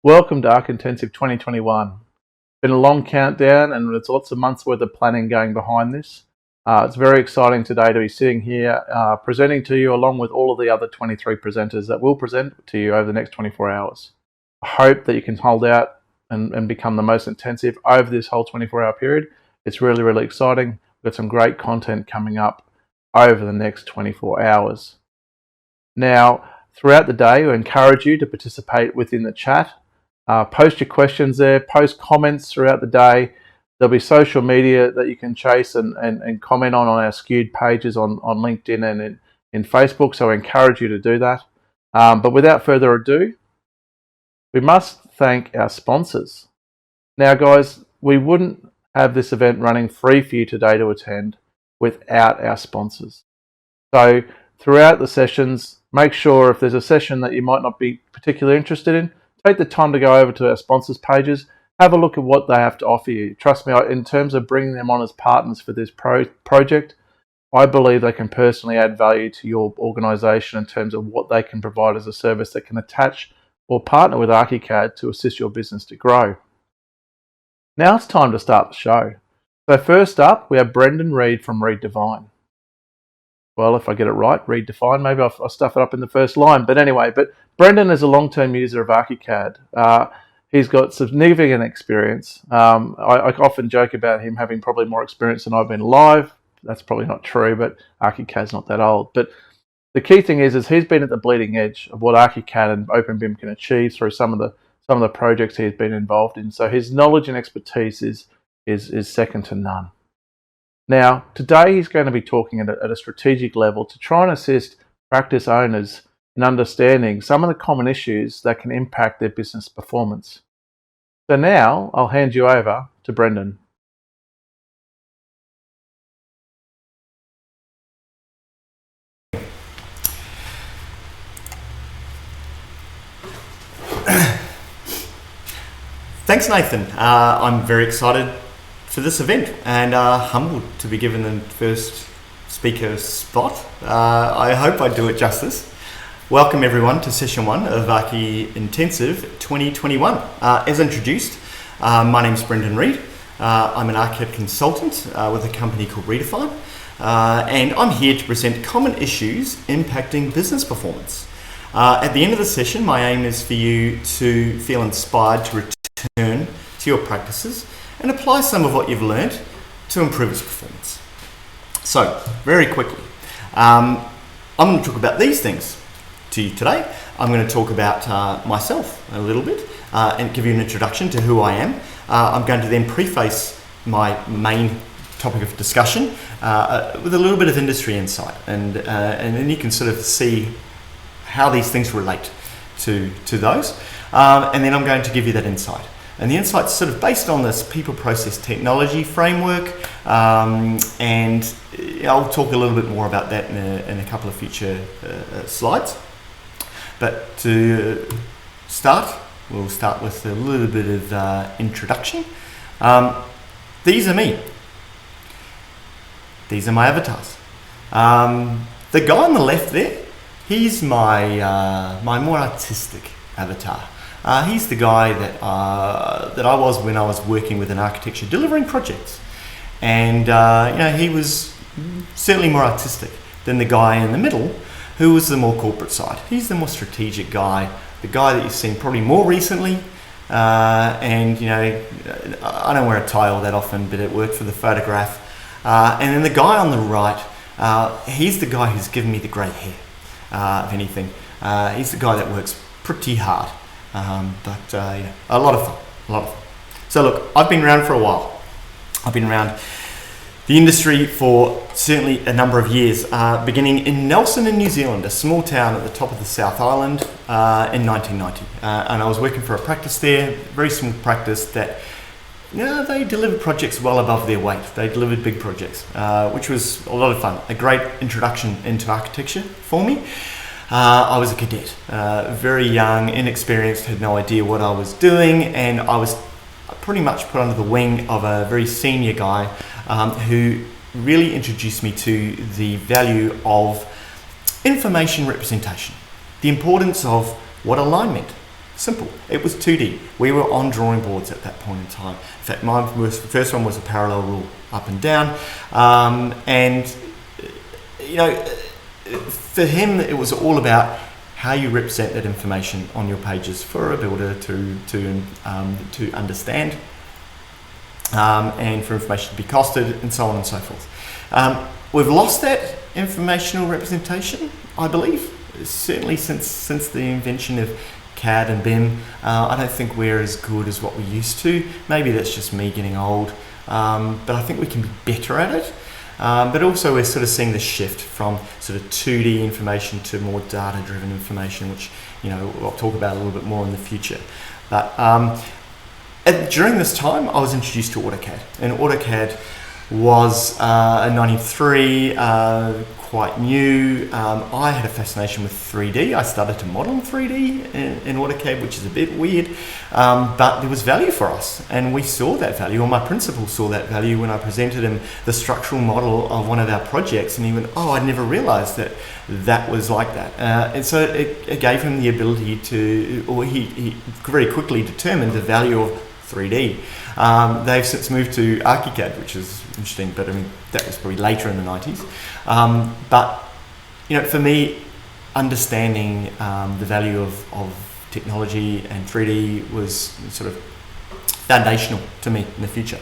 Welcome to Arc Intensive 2021. Been a long countdown and there's lots of months worth of planning going behind this. It's very exciting today to be sitting here presenting to you along with all of the other 23 presenters that will present to you over the next 24 hours. I hope that you can hold out and become the most intensive over this whole 24-hour period. It's really, really exciting. We've got some great content coming up over the next 24 hours. Now, throughout the day, we encourage you to participate within the chat. Post your questions there, post comments throughout the day. There'll be social media that you can chase and comment on our Skewed pages on LinkedIn and in Facebook, so I encourage you to do that. But without further ado, we must thank our sponsors. Now guys, we wouldn't have this event running free for you today to attend without our sponsors. So throughout the sessions, make sure if there's a session that you might not be particularly interested in, take the time to go over to our sponsors pages, have a look at what they have to offer you. Trust me, in terms of bringing them on as partners for this project, I believe they can personally add value to your organisation in terms of what they can provide as a service that can attach or partner with Archicad to assist your business to grow. Now it's time to start the show. So first up, we have Brendon Reid from Reid Define. Well, if I get it right, Reid Define, maybe I'll stuff it up in the first line. But anyway, Brendon is a long-term user of Archicad. He's got significant experience. I often joke about him having probably more experience than I've been live. That's probably not true, but Archicad's not that old. But the key thing is he's been at the bleeding edge of what Archicad and OpenBIM can achieve through some of the projects he's been involved in. So his knowledge and expertise is second to none. Now, today he's going to be talking at a strategic level to try and assist practice owners in understanding some of the common issues that can impact their business performance. So now I'll hand you over to Brendon. Thanks, Nathan. I'm very excited for this event and humbled to be given the first speaker spot. I hope I do it justice. Welcome everyone to session 1 of Arc Intensive 2021. As introduced, my name is Brendon Reid. I'm an Archicad consultant with a company called Redefine, and I'm here to present common issues impacting business performance. At the end of the session, my aim is for you to feel inspired to return to your practices and apply some of what you've learned to improve its performance. So, very quickly, I'm going to talk about these things to you today. I'm going to talk about myself a little bit and give you an introduction to who I am. I'm going to then preface my main topic of discussion with a little bit of industry insight, and then you can sort of see how these things relate to those. And then I'm going to give you that insight. And the insight's sort of based on this people process technology framework, and I'll talk a little bit more about that in a couple of future slides. But to start, we'll start with a little bit of introduction. These are me. These are my avatars. The guy on the left there, he's my more artistic avatar. He's the guy that I was when I was working with an architecture delivering projects, and he was certainly more artistic than the guy in the middle, who was the more corporate side. He's the more strategic guy, the guy that you've seen probably more recently, and I don't wear a tie all that often, but it worked for the photograph. And then the guy on the right, he's the guy who's given me the grey hair, if anything. He's the guy that works pretty hard. But a lot of fun. So look, I've been around for a while. I've been around the industry for certainly a number of years, beginning in Nelson in New Zealand, a small town at the top of the South Island, in 1990. And I was working for a practice there, very small practice that, they delivered projects well above their weight. They delivered big projects, which was a lot of fun, a great introduction into architecture for me. I was a cadet, very young, inexperienced, had no idea what I was doing, and I was pretty much put under the wing of a very senior guy who really introduced me to the value of information representation, the importance of what a line meant, Simple. It was 2D. We were on drawing boards at that point in time. In fact, my first one was a parallel rule up and down. And, you know, for him, it was all about how you represent that information on your pages for a builder to understand, and for information to be costed, and so on and so forth. We've lost that informational representation, I believe, certainly since the invention of CAD and BIM. I don't think we're as good as what we used to. Maybe that's just me getting old, but I think we can be better at it. But also we're sort of seeing the shift from sort of 2D information to more data-driven information, which, you know, I'll talk about a little bit more in the future. But during this time, I was introduced to AutoCAD, and AutoCAD was in '93, quite new. I had a fascination with 3D. I started to model in 3D in AutoCAD, which is a bit weird, but there was value for us, and we saw that value, or my principal saw that value when I presented him the structural model of one of our projects, and he went, "Oh, I'd never realized that was like that." And so it gave him the ability to, or he very quickly determined the value of 3D. They've since moved to Archicad, which is interesting, but I mean, that was probably later in the 90s. But, you know, for me, understanding the value of technology and 3D was sort of foundational to me in the future.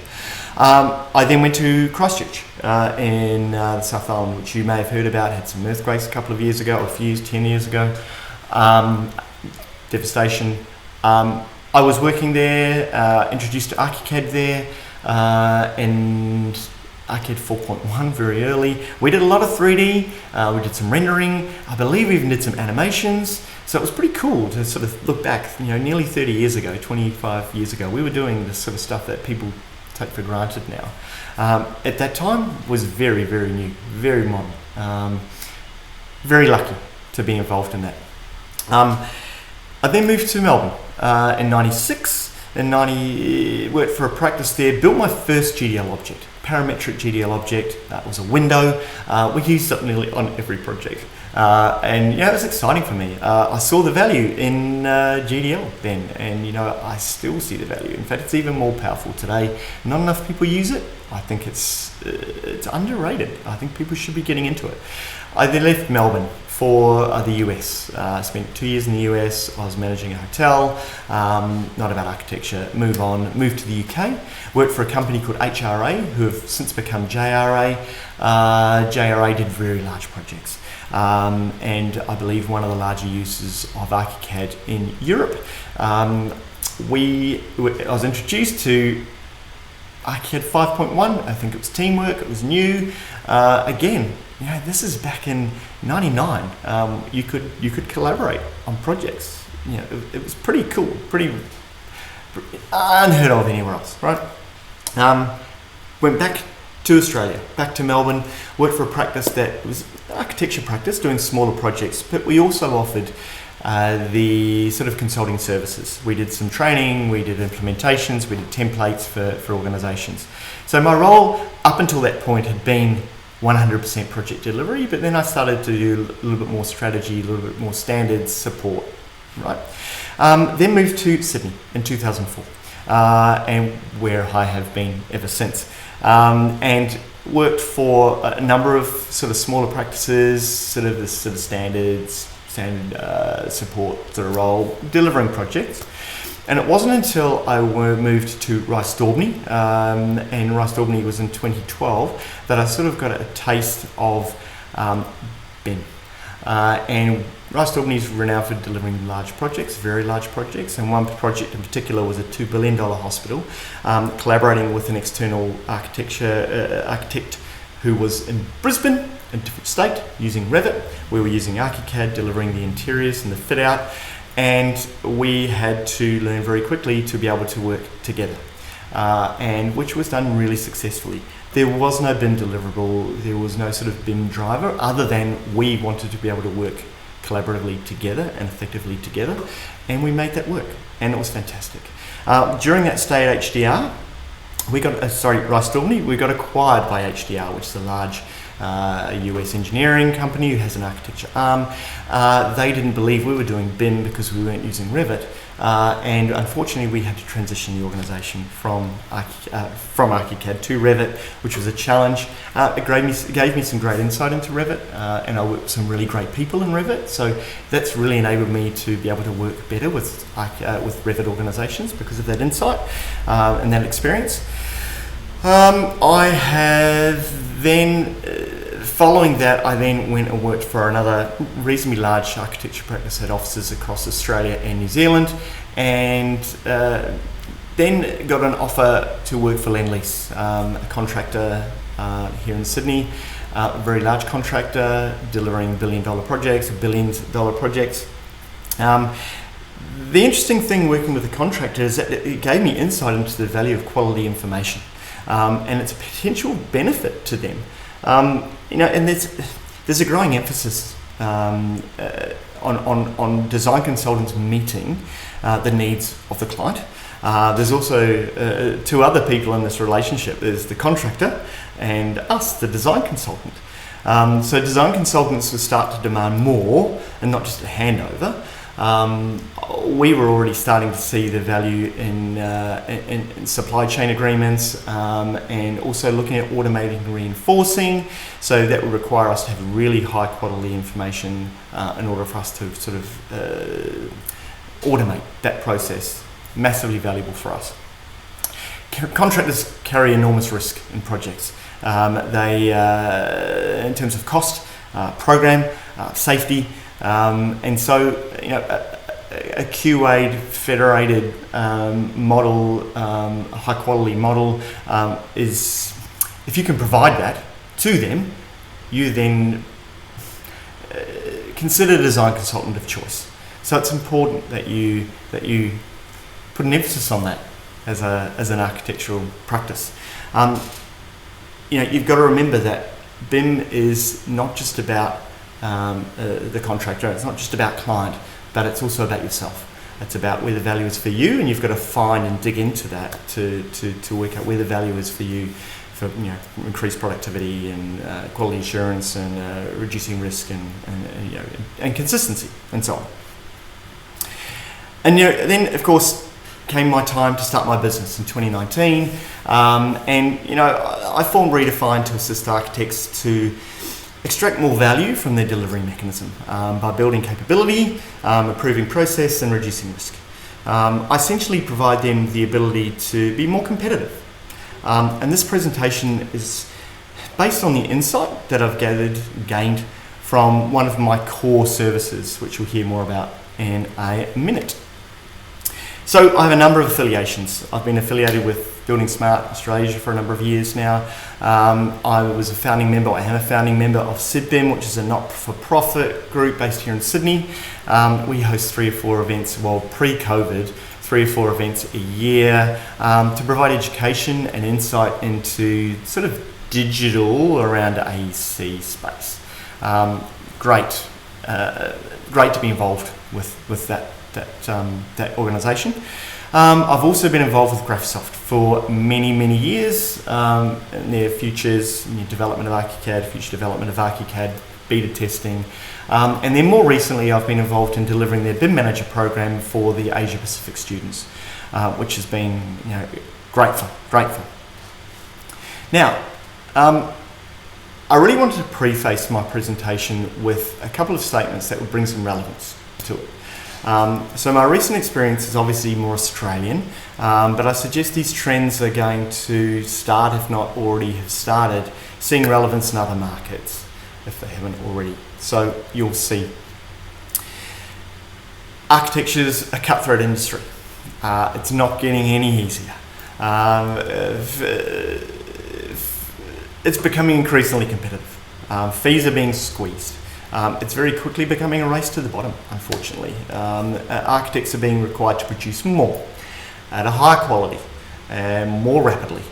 I then went to Christchurch in the South Island, which you may have heard about. Had some earthquakes a couple of years ago, or 10 years ago. Devastation. I was working there, introduced to Archicad there, and Archicad 4.1 very early. We did a lot of 3D, we did some rendering, I believe we even did some animations, so it was pretty cool to sort of look back, you know, nearly 30 years ago, 25 years ago, we were doing this sort of stuff that people take for granted now. At that time, was very, very new, very modern. Very lucky to be involved in that. I then moved to Melbourne in '96. In worked for a practice there, built my first GDL object, parametric GDL object. That was a window. We used it nearly on every project. And yeah, it was exciting for me. I saw the value in GDL then, and you know, I still see the value. In fact, it's even more powerful today. Not enough people use it. I think it's underrated. I think people should be getting into it. I then left Melbourne for the US. I spent 2 years in the US. I was managing a hotel, not about architecture. Moved to the UK, worked for a company called HRA, who have since become JRA. JRA did very large projects. And I believe one of the larger uses of Archicad in Europe. I was introduced to Archicad 5.1. I think it was teamwork. It was new. Again, you know, this is back in '99. You could collaborate on projects. You know, it was pretty cool, pretty unheard of anywhere else, right? Went back to Australia, back to Melbourne, worked for a practice that was architecture practice, doing smaller projects, but we also offered the sort of consulting services. We did some training, we did implementations, we did templates for organisations. So my role up until that point had been 100% project delivery, but then I started to do a little bit more strategy, a little bit more standards support, right? Then moved to Sydney in 2004, and where I have been ever since. And worked for a number of sort of smaller practices, standard support sort of role, delivering projects. And it wasn't until I moved to Rice Daubney, and Rice Daubney was in 2012, that I sort of got a taste of BIM. And Rice Daubney is renowned for delivering large projects, very large projects, and one project in particular was a $2 billion hospital, collaborating with an external architect who was in Brisbane, a different state, using Revit. We were using Archicad, delivering the interiors and the fit out, and we had to learn very quickly to be able to work together, and which was done really successfully. There was no BIM deliverable, there was no sort of BIM driver, other than we wanted to be able to work collaboratively together and effectively together, and we made that work, and it was fantastic. During that stay at HDR, Rice Daubney, we got acquired by HDR, which is a large US engineering company who has an architecture arm. They didn't believe we were doing BIM because we weren't using Revit, and unfortunately we had to transition the organisation from Archicad to Revit, which was a challenge. It gave me some great insight into Revit, and I worked with some really great people in Revit, so that's really enabled me to be able to work better with Revit organisations because of that insight and that experience. I have then, following that, I then went and worked for another reasonably large architecture practice, had offices across Australia and New Zealand, and then got an offer to work for Lendlease, a contractor here in Sydney, a very large contractor delivering billion-dollar projects. The interesting thing working with a contractor is that it gave me insight into the value of quality information. And it's a potential benefit to them. And there's a growing emphasis on design consultants meeting the needs of the client. There's also two other people in this relationship. There's the contractor and us, the design consultant. So design consultants will start to demand more and not just a handover. We were already starting to see the value in supply chain agreements, and also looking at automating and reinforcing. So that would require us to have really high quality information in order for us to sort of automate that process. Massively valuable for us. Contractors carry enormous risk in projects. They, in terms of cost, program, safety. And so, a QA'd, federated model, a high quality model is, if you can provide that to them, you then consider a design consultant of choice. So it's important that you put an emphasis on that as an architectural practice. You've got to remember that BIM is not just about the contractor, it's not just about client, but it's also about yourself. It's about where the value is for you, and you've got to find and dig into that to work out where the value is for you, for increased productivity and quality assurance and reducing risk and consistency and so on. And then of course came my time to start my business in 2019, and I formed Redefine to assist architects to extract more value from their delivery mechanism by building capability, improving process and reducing risk. I essentially provide them the ability to be more competitive. And this presentation is based on the insight that I've gained from one of my core services, which you'll hear more about in a minute. So I have a number of affiliations. I've been affiliated with Building Smart Australia for a number of years now. I am a founding member of SIDBIM, which is a not-for-profit group based here in Sydney. We host 3 or 4 events, pre-COVID, 3 or 4 events a year to provide education and insight into sort of digital around AEC space. Great to be involved with that organisation. I've also been involved with Graphisoft for many years. Their futures, development of Archicad, future development of Archicad, beta testing. And then more recently I've been involved in delivering their BIM Manager program for the Asia Pacific students, which has been grateful. Now, I really wanted to preface my presentation with a couple of statements that would bring some relevance to it. So my recent experience is obviously more Australian, but I suggest these trends are going to start, if not already have started, seeing relevance in other markets, if they haven't already. So you'll see. Architecture is a cutthroat industry. It's not getting any easier. It's becoming increasingly competitive. Fees are being squeezed. It's very quickly becoming a race to the bottom, unfortunately. Architects are being required to produce more at a higher quality and more rapidly.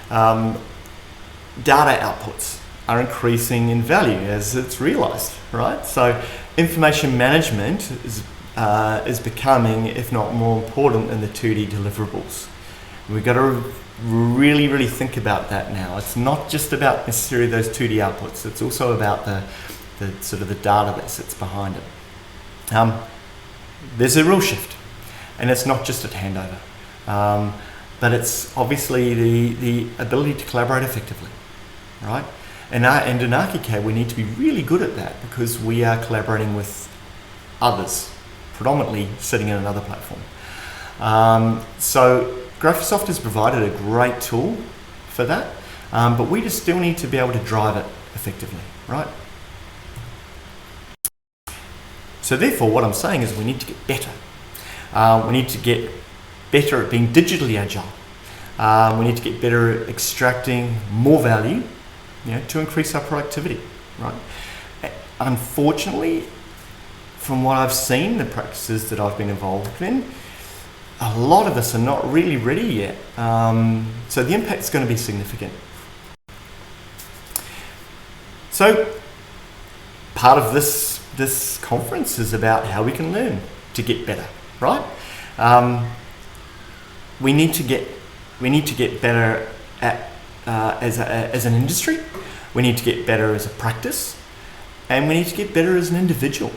Data outputs are increasing in value as it's realised, right? So information management is becoming, if not more important than the 2D deliverables. We've got to really think about that now. It's not just about necessarily those 2D outputs, it's also about the sort of the data that sits behind it. There's a real shift. And it's not just a handover, but it's obviously the ability to collaborate effectively, right? And in Archicad, we need to be really good at that because we are collaborating with others, predominantly sitting in another platform. So Graphisoft has provided a great tool for that, but we just still need to be able to drive it effectively, right? So therefore, what I'm saying is we need to get better. We need to get better at being digitally agile. We need to get better at extracting more value, to increase our productivity, right? Unfortunately, from what I've seen, the practices that I've been involved in, a lot of us are not really ready yet. So the impact's going to be significant. So part of this conference is about how we can learn to get better, right? We need to get better at as an industry. We need to get better as a practice, and we need to get better as an individual.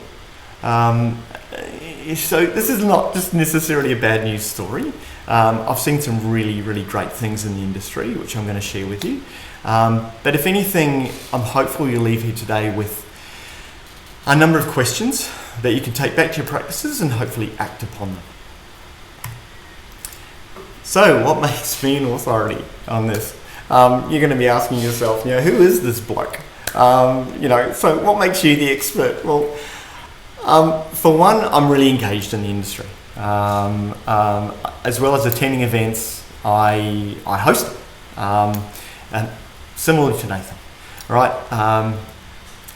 So this is not just necessarily a bad news story. I've seen some really, really great things in the industry, which I'm going to share with you. But if anything, I'm hopeful you'll leave here today with a number of questions that you can take back to your practices and hopefully act upon them. So what makes me an authority on this? You're going to be asking yourself, who is this bloke? So what makes you the expert? Well, for one, I'm really engaged in the industry. As well as attending events, I host them, and similar to Nathan, right?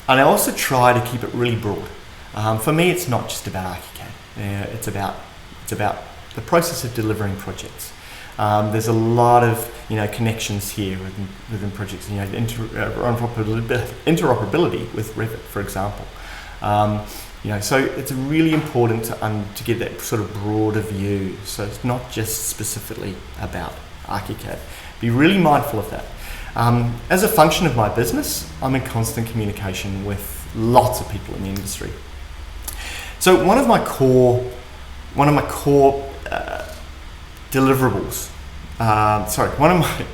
And I also try to keep it really broad. For me, it's not just about Archicad. It's about the process of delivering projects. There's a lot of connections here within projects. Interoperability with Revit, for example. So it's really important to get that sort of broader view. So it's not just specifically about Archicad. Be really mindful of that. As a function of my business, I'm in constant communication with lots of people in the industry. So one of my core deliverables, one of my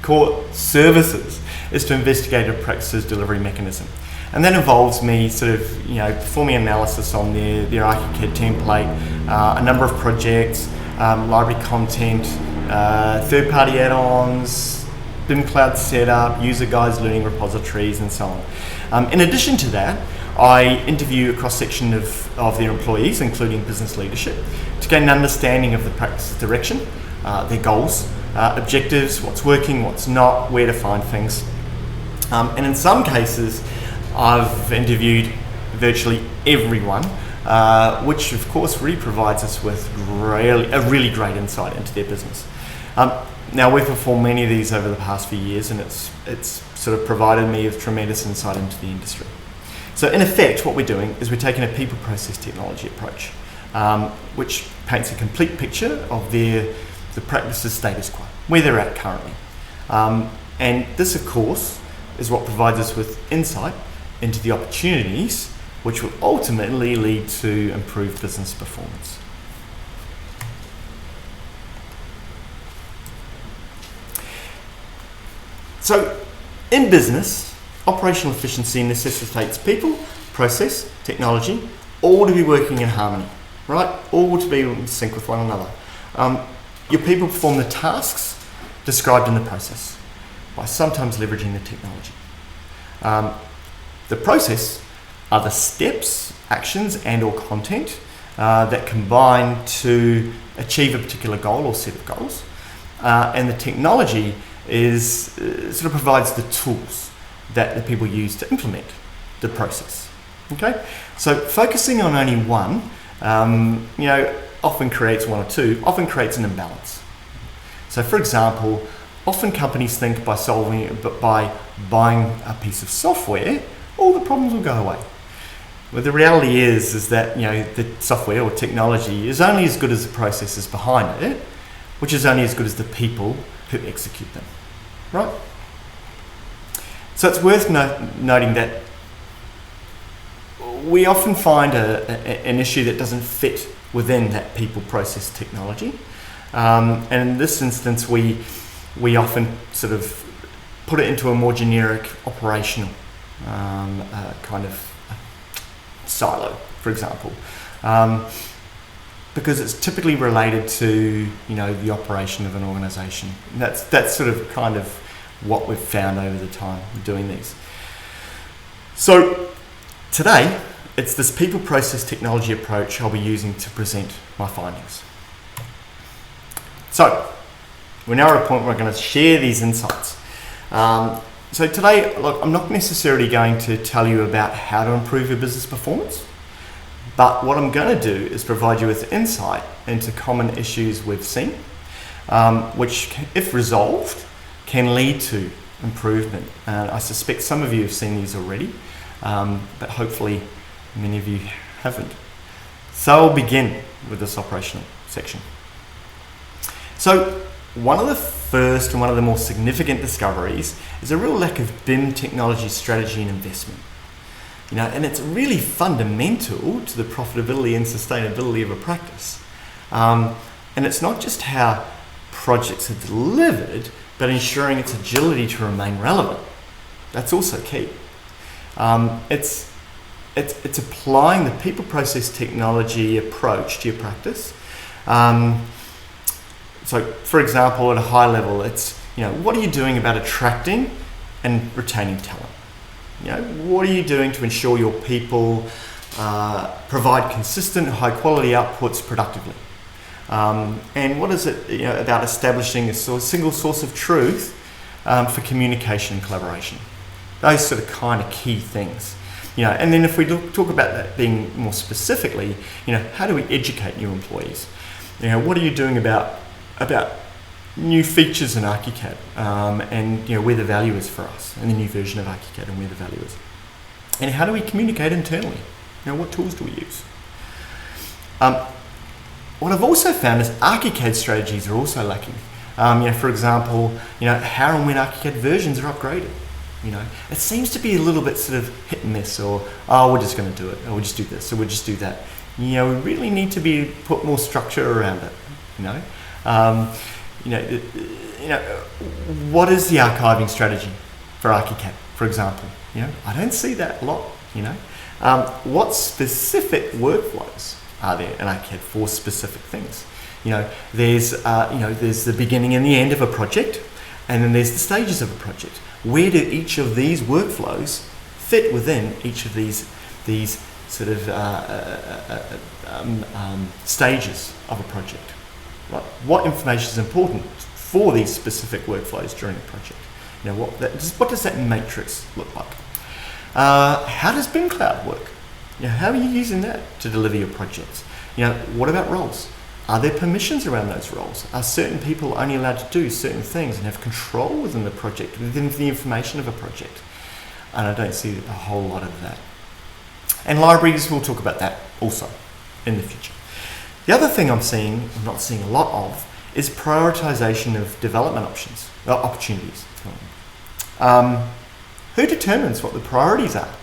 core services is to investigate a practice's delivery mechanism. And that involves me performing analysis on their Archicad template, a number of projects, library content, third-party add-ons, BIM cloud setup, user guides, learning repositories, and so on. In addition to that, I interview a cross-section of their employees, including business leadership, to gain an understanding of the practice's direction, their goals, objectives, what's working, what's not, where to find things. And in some cases, I've interviewed virtually everyone, which of course really provides us with a really great insight into their business. Now, we've performed many of these over the past few years, and it's sort of provided me with tremendous insight into the industry. So in effect, what we're doing is we're taking a people process technology approach, which paints a complete picture of the practice's status quo, where they're at currently. And this, of course, is what provides us with insight into the opportunities which will ultimately lead to improved business performance. So in business, operational efficiency necessitates people, process, technology, all to be working in harmony, right? All to be in sync with one another. Your people perform the tasks described in the process by sometimes leveraging the technology. The process are the steps, actions, and or content that combine to achieve a particular goal or set of goals. And the technology sort of provides the tools that the people use to implement the process. Okay, so focusing on only one, often creates one or two, often creates an imbalance. So, for example, often companies think by buying a piece of software, all the problems will go away. But the reality is that the software or technology is only as good as the processes behind it, which is only as good as the people who execute them, right? So it's worth noting that we often find an issue that doesn't fit within that people process technology. And in this instance, we often sort of put it into a more generic operational kind of silo, for example, because it's typically related to the operation of an organisation. That's sort of kind of what we've found over the time of doing these. So today, it's this people process technology approach I'll be using to present my findings. So we're now at a point where I'm going to share these insights. So today, look, I'm not necessarily going to tell you about how to improve your business performance, but what I'm going to do is provide you with insight into common issues we've seen, which, if resolved, can lead to improvement. And I suspect some of you have seen these already, but hopefully many of you haven't. So I'll begin with this operational section. So one of the first and one of the more significant discoveries is a real lack of BIM technology strategy and investment. And it's really fundamental to the profitability and sustainability of a practice. And it's not just how projects are delivered, but ensuring its agility to remain relevant. That's also key. It's applying the people process technology approach to your practice. So, for example, at a high level, it's what are you doing about attracting and retaining talent? What are you doing to ensure your people provide consistent, high-quality outputs productively? And what is it about establishing a single source of truth for communication and collaboration? Those sort of kind of key things. And then if we talk about that being more specifically, how do we educate new employees? What are you doing about new features in Archicad and where the value is for us, and the new version of Archicad and where the value is? And how do we communicate internally? What tools do we use? What I've also found is Archicad strategies are also lacking. For example, how and when Archicad versions are upgraded. It seems to be a little bit sort of hit and miss, or we're just going to do it, or we'll just do this, or we'll just do that. We really need to put more structure around it. What is the archiving strategy for Archicad, for example? I don't see that a lot. What specific workflows are there in Archicad for specific things? There's the beginning and the end of a project, and then there's the stages of a project. Where do each of these workflows fit within each of these sort of stages of a project? Right? What information is important for these specific workflows during the project? What does that matrix look like? How does BIM Cloud work? How are you using that to deliver your projects? What about roles? Are there permissions around those roles? Are certain people only allowed to do certain things and have control within the project, within the information of a project? And I don't see a whole lot of that. And libraries, we'll talk about that also in the future. The other thing I'm not seeing a lot of, is prioritization of development opportunities. Who determines what the priorities are?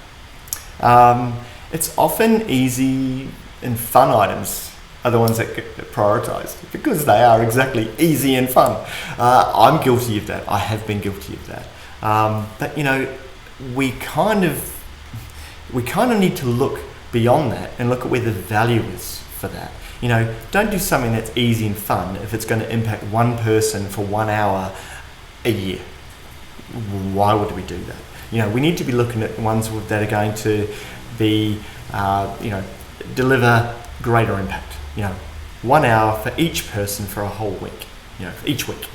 It's often easy and fun items are the ones that get prioritized because they are exactly easy and fun. I'm guilty of that. I have been guilty of that. But we kind of need to look beyond that and look at where the value is for that. Don't do something that's easy and fun if it's going to impact one person for 1 hour a year. Why would we do that? We need to be looking at ones that are going to be, deliver greater impact. 1 hour for each person for a whole week, for each week.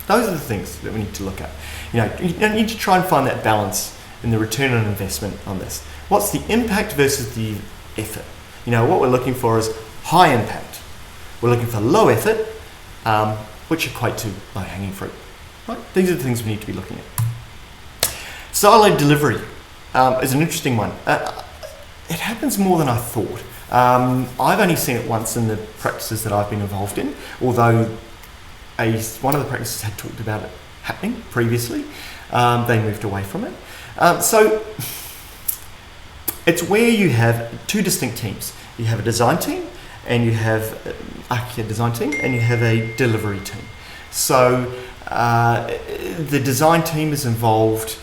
Those are the things that we need to look at. You need to try and find that balance in the return on investment on this. What's the impact versus the effort? What we're looking for is high impact. We're looking for low effort, which equate to low hanging fruit. Right? These are the things we need to be looking at. Siloed delivery is an interesting one. It happens more than I thought. I've only seen it once in the practices that I've been involved in, although one of the practices had talked about it happening previously. They moved away from it. So it's where you have two distinct teams. You have a design team and you have Archicad design team, and you have a delivery team. So the design team is involved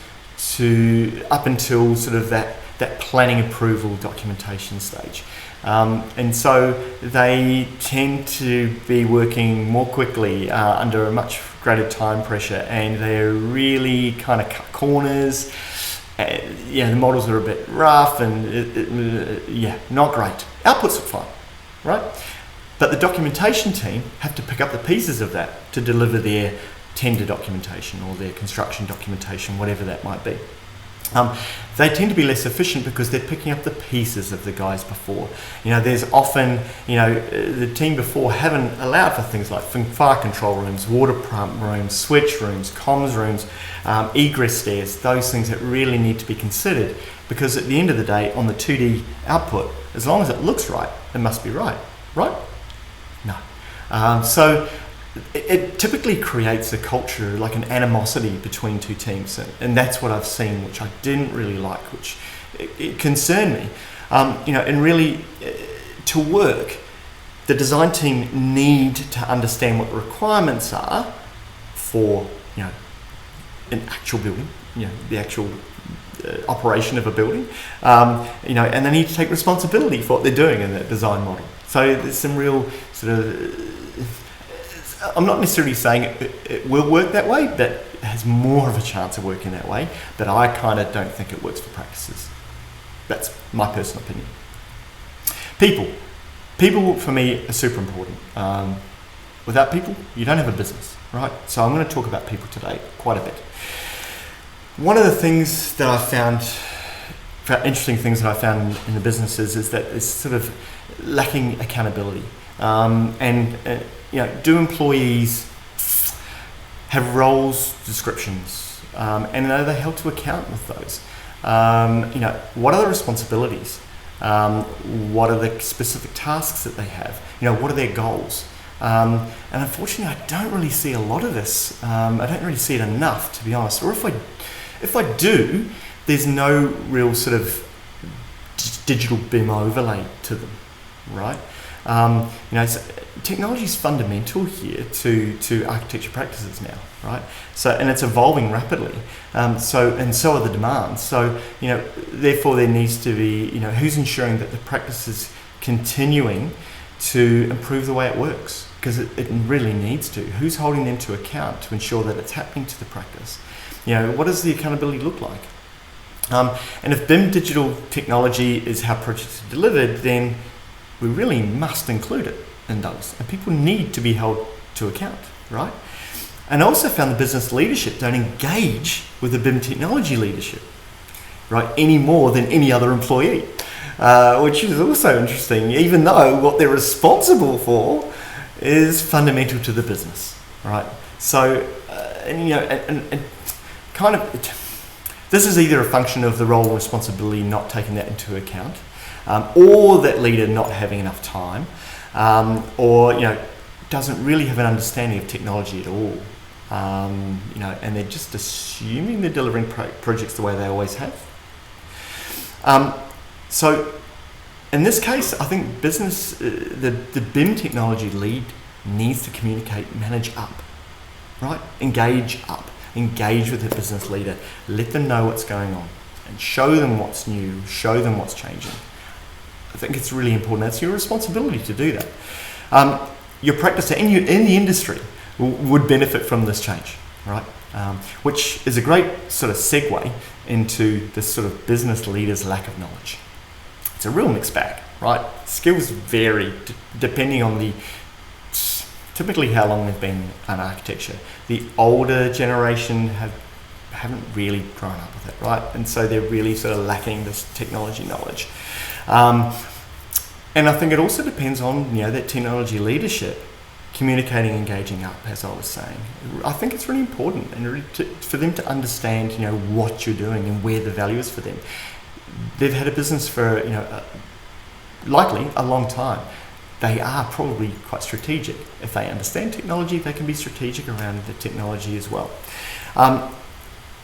up until sort of that planning approval documentation stage. And so they tend to be working more quickly under a much greater time pressure, and they're really kind of cut corners. The models are a bit rough and not great. Outputs are fine, right? But the documentation team have to pick up the pieces of that to deliver their tender documentation or their construction documentation, whatever that might be. They tend to be less efficient because they're picking up the pieces of the guys before. There's often, the team before haven't allowed for things like fire control rooms, water pump rooms, switch rooms, comms rooms, egress stairs, those things that really need to be considered, because at the end of the day, on the 2D output, as long as it looks right, it must be right, right? No. So it typically creates a culture, like an animosity between two teams, and that's what I've seen, which I didn't really like, which it concerned me. And really, to work, the design team need to understand what the requirements are for an actual building, the actual operation of a building, and they need to take responsibility for what they're doing in that design model. So there's some real sort of, I'm not necessarily saying it will work that way, but it has more of a chance of working that way, but I kind of don't think it works for practices. That's my personal opinion. People for me are super important. Without people, you don't have a business, right? So I'm going to talk about people today quite a bit. One of the things that I found, interesting things that I found in the businesses, is that it's sort of lacking accountability. Do employees have roles descriptions, and are they held to account with those? What are the responsibilities? What are the specific tasks that they have? What are their goals? And unfortunately, I don't really see a lot of this. I don't really see it enough, to be honest. Or if I do, there's no real sort of digital BIM overlay to them, right? Technology is fundamental here to architecture practices now, right? So, and it's evolving rapidly. So are the demands. So, therefore there needs to be, who's ensuring that the practice is continuing to improve the way it works, because it really needs to. Who's holding them to account to ensure that it's happening to the practice? What does the accountability look like? And if BIM digital technology is how projects are delivered, then we really must include it in those. And people need to be held to account, right? And I also found the business leadership don't engage with the BIM technology leadership, right, any more than any other employee, which is also interesting, even though what they're responsible for is fundamental to the business, right? So, this is either a function of the role and responsibility not taking that into account, or that leader not having enough time, or doesn't really have an understanding of technology at all, and they're just assuming they're delivering projects the way they always have. So in this case, I think business, the BIM technology lead needs to communicate, manage up, right? Engage with the business leader, let them know what's going on, and show them what's new, show them what's changing. I think it's really important. That's your responsibility to do that. Your practice and you in the industry would benefit from this change, right? Which is a great sort of segue into this sort of business leaders' lack of knowledge. It's a real mixed bag, right? Skills vary depending on typically how long they've been in architecture. The older generation haven't really grown up with it, right? And so they're really sort of lacking this technology knowledge. And I think it also depends on that technology leadership communicating, engaging up, as I was saying. I think it's really important and really for them to understand what you're doing and where the value is for them. They've had a business for likely a long time. They are probably quite strategic. If they understand technology, they can be strategic around the technology as well.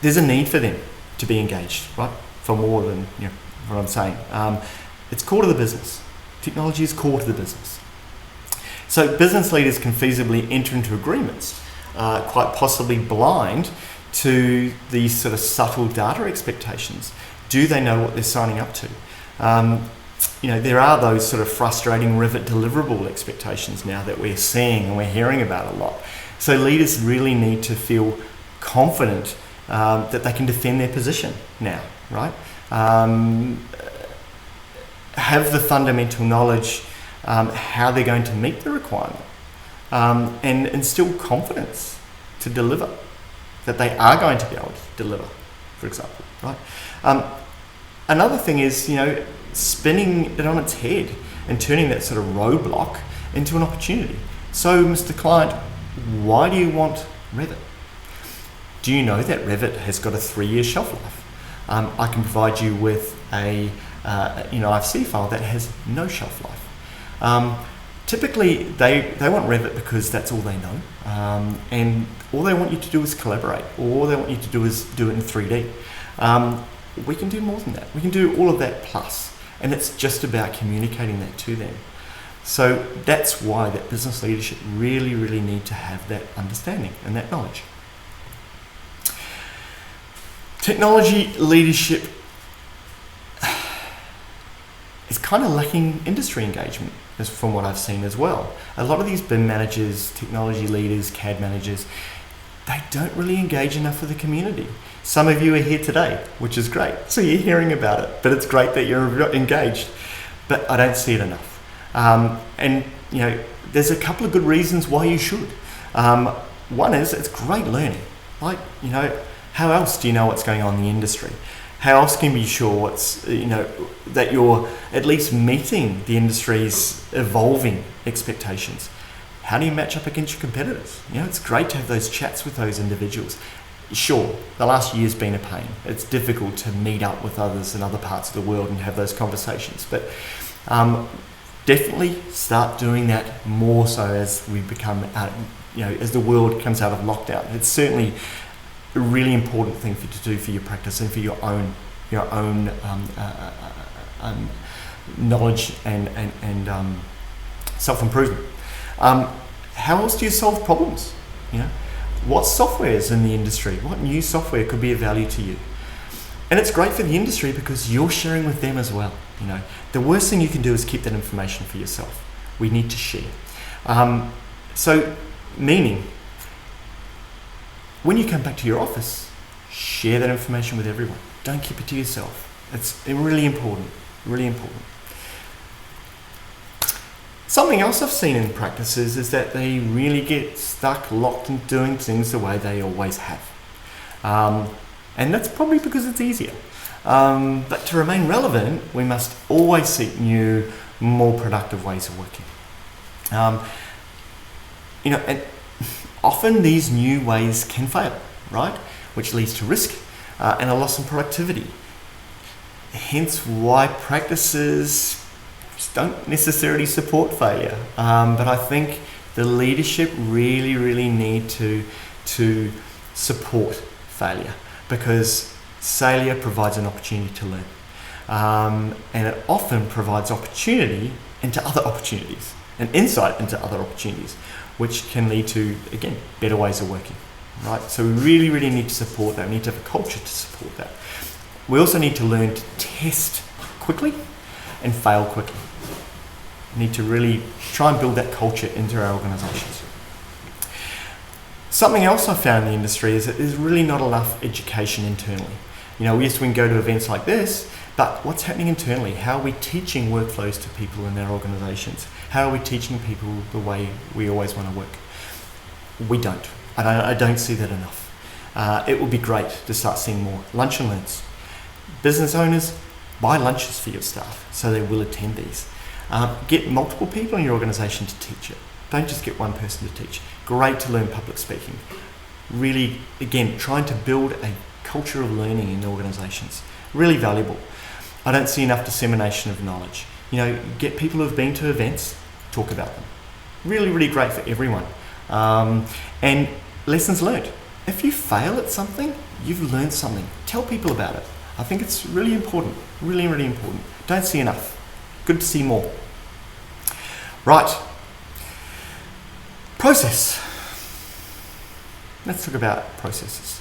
There's a need for them to be engaged, right? For more than what I'm saying. It's core to the business. Technology is core to the business. So business leaders can feasibly enter into agreements, quite possibly blind to these sort of subtle data expectations. Do they know what they're signing up to? There are those sort of frustrating Revit deliverable expectations now that we're seeing and we're hearing about a lot. So leaders really need to feel confident that they can defend their position now, right? Have the fundamental knowledge how they're going to meet the requirement, and instill confidence to deliver, that they are going to be able to deliver, for example, right? Another thing is, spinning it on its head and turning that sort of roadblock into an opportunity. So, Mr. Client, why do you want Revit? Do you know that Revit has got a 3-year shelf life? I can provide you with a IFC file that has no shelf life. Typically, they want Revit because that's all they know, and all they want you to do is collaborate, or all they want you to do is do it in 3D. We can do more than that. We can do all of that plus, and it's just about communicating that to them. So that's why that business leadership really, really need to have that understanding and that knowledge. Technology leadership is kind of lacking industry engagement, as from what I've seen as well. A lot of these BIM managers, technology leaders, CAD managers, they don't really engage enough with the community. Some of you are here today, which is great. So you're hearing about it, but it's great that you're engaged. But I don't see it enough. There's a couple of good reasons why you should. One is it's great learning. How else do you know what's going on in the industry? How else can you be sure that you're at least meeting the industry's evolving expectations? How do you match up against your competitors? It's great to have those chats with those individuals. Sure, the last year's been a pain. It's difficult to meet up with others in other parts of the world and have those conversations, but definitely start doing that more so as we become out, as the world comes out of lockdown. It's certainly a really important thing for you to do for your practice and for your own knowledge and self-improvement. How else do you solve problems? What software is in the industry? What new software could be of value to you? And it's great for the industry because you're sharing with them as well. The worst thing you can do is keep that information for yourself. We need to share. Meaning, when you come back to your office, share that information with everyone. Don't keep it to yourself. It's really important, really important. Something else I've seen in practices is that they really get stuck, locked in doing things the way they always have. And that's probably because it's easier. But to remain relevant, we must always seek new, more productive ways of working. And often these new ways can fail, right? Which leads to risk and a loss in productivity. Hence why practices don't necessarily support failure. But I think the leadership really, really need to support failure, because failure provides an opportunity to learn. And it often provides opportunity into other opportunities and insight into other opportunities, which can lead to, again, better ways of working, right? So we really, really need to support that. We need to have a culture to support that. We also need to learn to test quickly and fail quickly. We need to really try and build that culture into our organisations. Something else I found in the industry is that there's really not enough education internally. Yes, we can go to events like this, but what's happening internally? How are we teaching workflows to people in their organisations? How are we teaching people the way we always want to work? We don't. I don't see that enough. It would be great to start seeing more lunch and learns. Business owners, buy lunches for your staff so they will attend these. Get multiple people in your organisation to teach it. Don't just get one person to teach. Great to learn public speaking. Really, again, trying to build a culture of learning in organisations. Really valuable. I don't see enough dissemination of knowledge. Get people who've been to events, talk about them. Really, really great for everyone. And lessons learned. If you fail at something, you've learned something. Tell people about it. I think it's really important. Really, really important. Don't see enough. Good to see more. Right. Process. Let's talk about processes.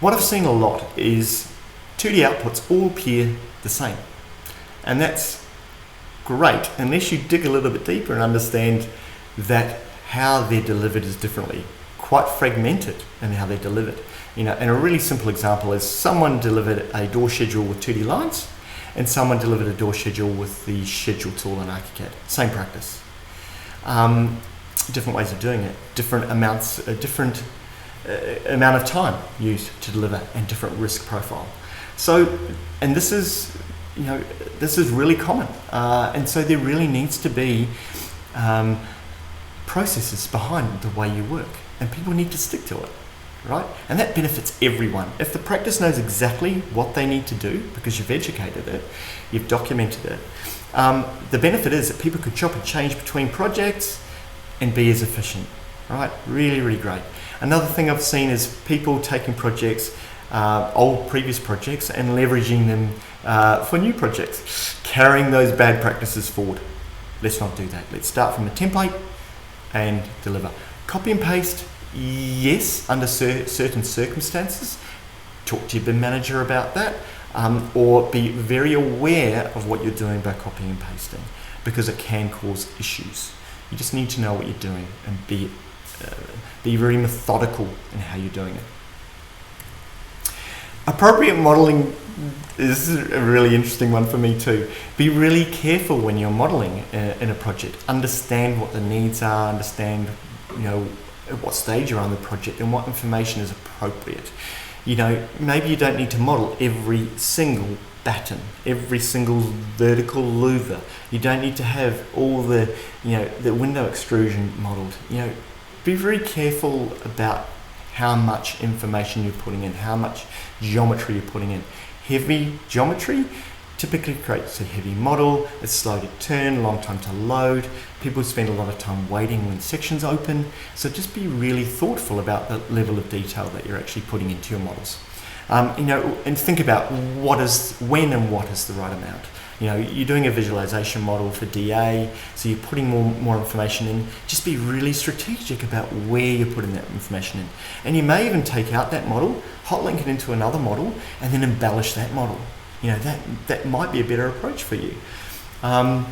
What I've seen a lot is 2D outputs all appear the same. And that's great unless you dig a little bit deeper and understand that how they're delivered is differently, quite fragmented in how they're delivered. And a really simple example is someone delivered a door schedule with 2D lines and someone delivered a door schedule with the schedule tool in Archicad. Same practice. Different ways of doing it, different amounts, different amount of time used to deliver and different risk profile. So, and this is really common. And so there really needs to be processes behind the way you work, and people need to stick to it, right? And that benefits everyone. If the practice knows exactly what they need to do because you've educated it, you've documented it, the benefit is that people could chop and change between projects and be as efficient, right? Really, really great. Another thing I've seen is people taking projects, old previous projects, and leveraging them for new projects, carrying those bad practices forward. Let's not do that. Let's start from a template and deliver. Copy and paste, yes, under certain circumstances. Talk to your BIM manager about that, or be very aware of what you're doing by copying and pasting, because it can cause issues. You just need to know what you're doing and be very methodical in how you're doing it. Appropriate modeling is a really interesting one for me too. Be really careful when you're modeling in a project. Understand what the needs are, understand at what stage you're on the project and what information is appropriate. Maybe you don't need to model every single batten, every single vertical louver. You don't need to have all the window extrusion modeled. Be very careful about how much information you're putting in, how much geometry you're putting in. Heavy geometry typically creates a heavy model, it's slow to turn, long time to load. People spend a lot of time waiting when sections open. So just be really thoughtful about the level of detail that you're actually putting into your models. And think about when and what is the right amount. You're doing a visualization model for DA, so you're putting more information in. Just be really strategic about where you're putting that information in. And you may even take out that model, hot link it into another model, and then embellish that model. That might be a better approach for you. And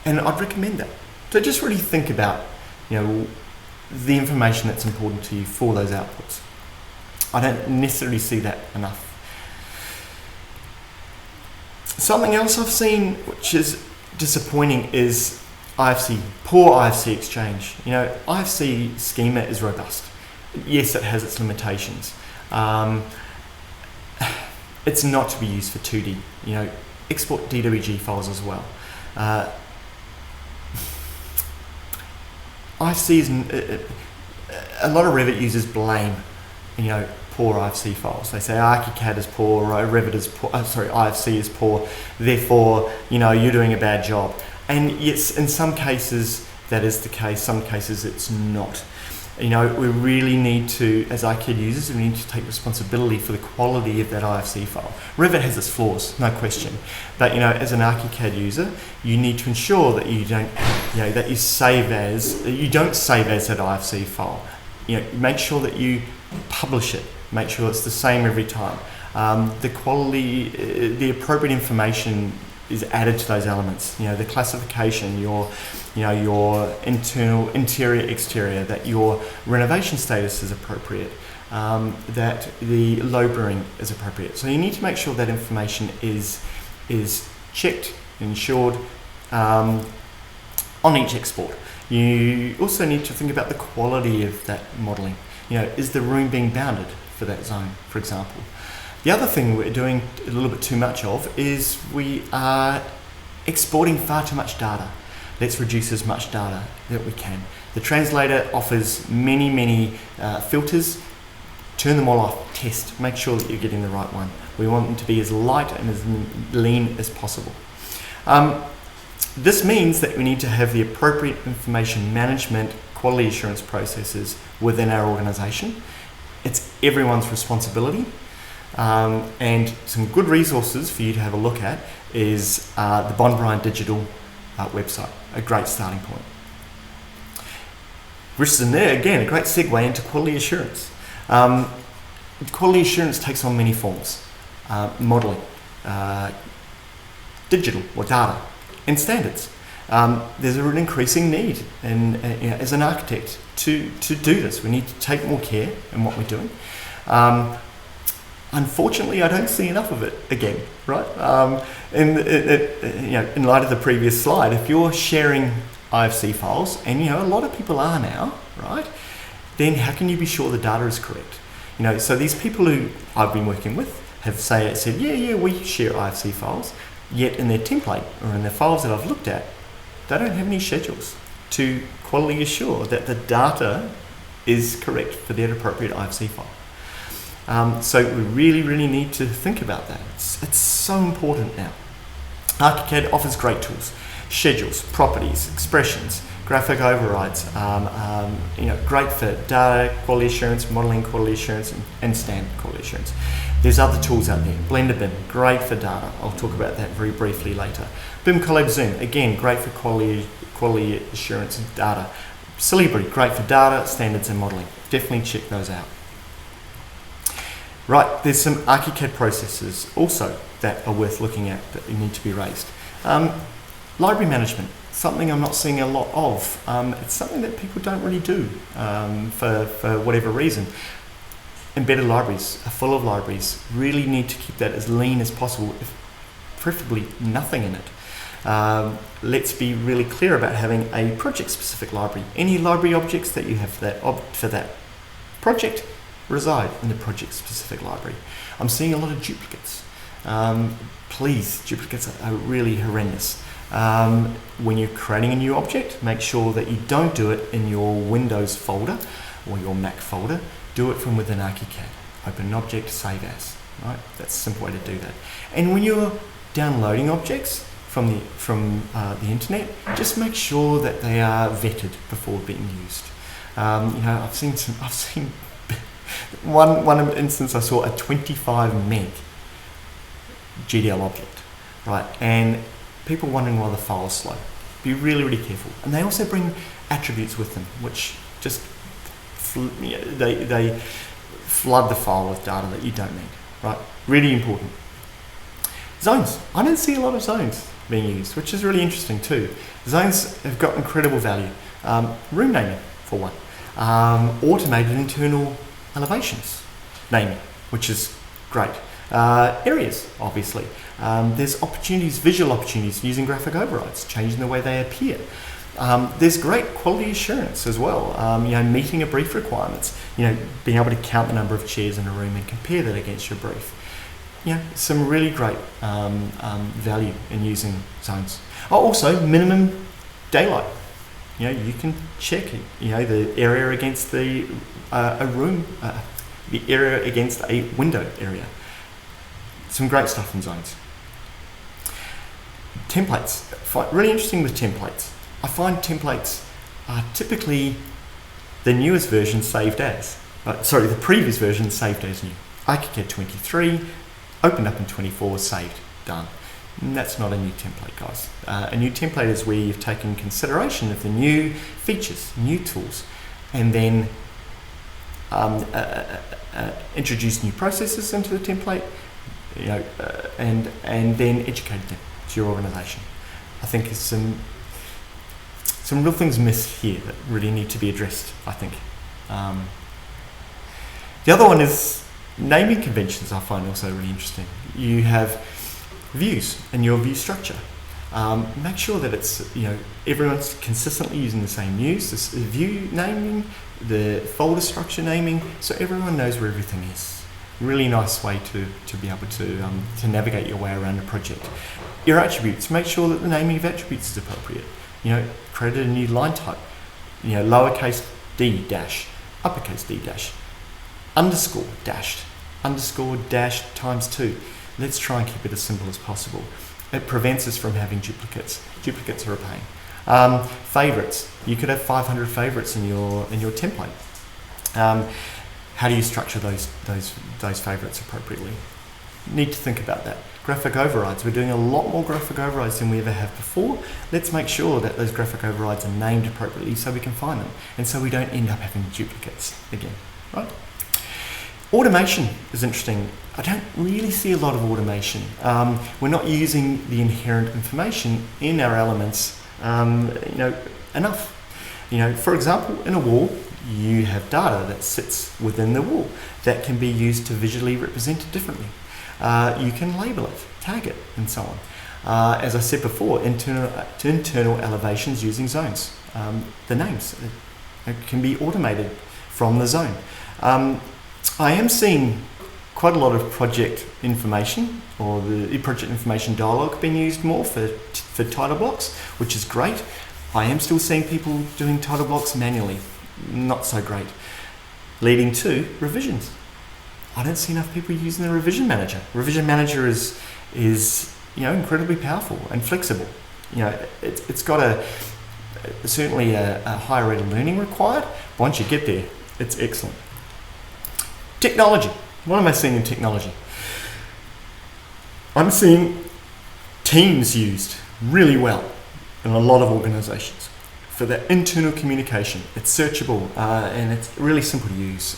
I'd recommend that. So just really think about, the information that's important to you for those outputs. I don't necessarily see that enough. Something else I've seen which is disappointing is poor IFC Exchange. IFC schema is robust. Yes, it has its limitations. It's not to be used for 2D. Export DWG files as well. IFC is a lot of Revit users blame, poor IFC files. They say Archicad is poor, Revit is poor, IFC is poor, therefore, you're doing a bad job. And yes, in some cases that is the case, some cases it's not. We really need to, as Archicad users, we need to take responsibility for the quality of that IFC file. Revit has its flaws, no question. But, as an Archicad user, you need to ensure that you don't, that you don't save as that IFC file. Make sure that you publish it. Make sure it's the same every time. The quality, the appropriate information is added to those elements. The classification, your interior, exterior, that your renovation status is appropriate, that the load bearing is appropriate. So you need to make sure that information is checked, ensured on each export. You also need to think about the quality of that modelling. Is the room being bounded for that zone, for example? The other thing we're doing a little bit too much of is we are exporting far too much data. Let's reduce as much data that we can. The translator offers many filters. Turn them all off, test, make sure that you're getting the right one. We want them to be as light and as lean as possible. This means that we need to have the appropriate information management, quality assurance processes within our organisation. It's everyone's responsibility. And some good resources for you to have a look at is the Bond Bryan Digital website, a great starting point. risks in there, again, a great segue into quality assurance. Quality assurance takes on many forms. Modelling, digital or data, and standards. There's an increasing need as an architect to do this. We need to take more care in what we're doing. Unfortunately, I don't see enough of it again, right? In light of the previous slide, if you're sharing IFC files, and a lot of people are now, right? Then how can you be sure the data is correct? So these people who I've been working with have said, yeah, we share IFC files, yet in their template or in the files that I've looked at, they don't have any schedules to quality assure that the data is correct for that appropriate IFC file. So we really, really need to think about that. It's so important now. Archicad offers great tools: schedules, properties, expressions, graphic overrides, great for data quality assurance, modeling quality assurance, and standard quality assurance. There's other tools out there. Blender Bin, great for data. I'll talk about that very briefly later. BIM Collab Zoom, again, great for quality assurance and data. Celebri, great for data, standards, and modeling. Definitely check those out. Right, there's some Archicad processes also that are worth looking at that need to be raised. Library management, something I'm not seeing a lot of. It's something that people don't really do for whatever reason. Embedded libraries are full of libraries. Really need to keep that as lean as possible, preferably nothing in it. Let's be really clear about having a project-specific library. Any library objects that you have for that project reside in the project-specific library. I'm seeing a lot of duplicates. Please, duplicates are really horrendous. When you're creating a new object, make sure that you don't do it in your Windows folder or your Mac folder. Do it from within Archicad. Open an object, save as. Right? That's a simple way to do that. And when you're downloading objects from the internet, just make sure that they are vetted before being used. I've seen one instance. I saw a 25 meg GDL object, right? And people wondering why the file is slow. Be really, really careful. And they also bring attributes with them, which just they flood the file with data that you don't need, right? Really important. Zones. I don't see a lot of zones being used, which is really interesting too. Zones have got incredible value. Room naming, for one. Automated internal elevations naming, which is great. Areas, obviously. There's opportunities, visual opportunities using graphic overrides, changing the way they appear. There's great quality assurance as well. Meeting a brief requirements. Being able to count the number of chairs in a room and compare that against your brief. Some really great value in using zones. Also, minimum daylight. You can check the area against the area against a window area. Some great stuff in zones. Templates. Really interesting with templates. I find templates are typically the newest version saved as. The previous version saved as new. Archicad 23, opened up in 24, saved, done. And that's not a new template, guys. A new template is where you've taken consideration of the new features, new tools, and then introduced new processes into the template, and then educated them to your organisation. I think there's some real things missed here that really need to be addressed, I think. The other one is naming conventions. I find also really interesting. You have views in your view structure. Make sure that it's, everyone's consistently using the same views, the view naming, the folder structure naming, so everyone knows where everything is. Really nice way to be able to navigate your way around a project. Your attributes, make sure that the naming of attributes is appropriate. Create a new line type. Lowercase d dash, uppercase d dash, underscore dashed, underscore dash times 2. Let's try and keep it as simple as possible. It prevents us from having duplicates. Duplicates are a pain. Favorites. You could have 500 favorites in your template. How do you structure those favorites appropriately? need to think about that. Graphic overrides. We're doing a lot more graphic overrides than we ever have before. Let's make sure that those graphic overrides are named appropriately so we can find them and so we don't end up having duplicates again, right? Automation is interesting. I don't really see a lot of automation. We're not using the inherent information in our elements, enough. For example, in a wall, you have data that sits within the wall that can be used to visually represent it differently. You can label it, tag it, and so on. As I said before, internal elevations using zones. The names can be automated from the zone. I am seeing quite a lot of project information, or the project information dialogue being used more for title blocks, which is great. I am still seeing people doing title blocks manually. Not so great. Leading to revisions. I don't see enough people using the revision manager. Revision manager is incredibly powerful and flexible. It's got certainly a higher rate of learning required. Once you get there, it's excellent. Technology. What am I seeing in technology? I'm seeing Teams used really well in a lot of organizations for their internal communication. It's searchable and it's really simple to use.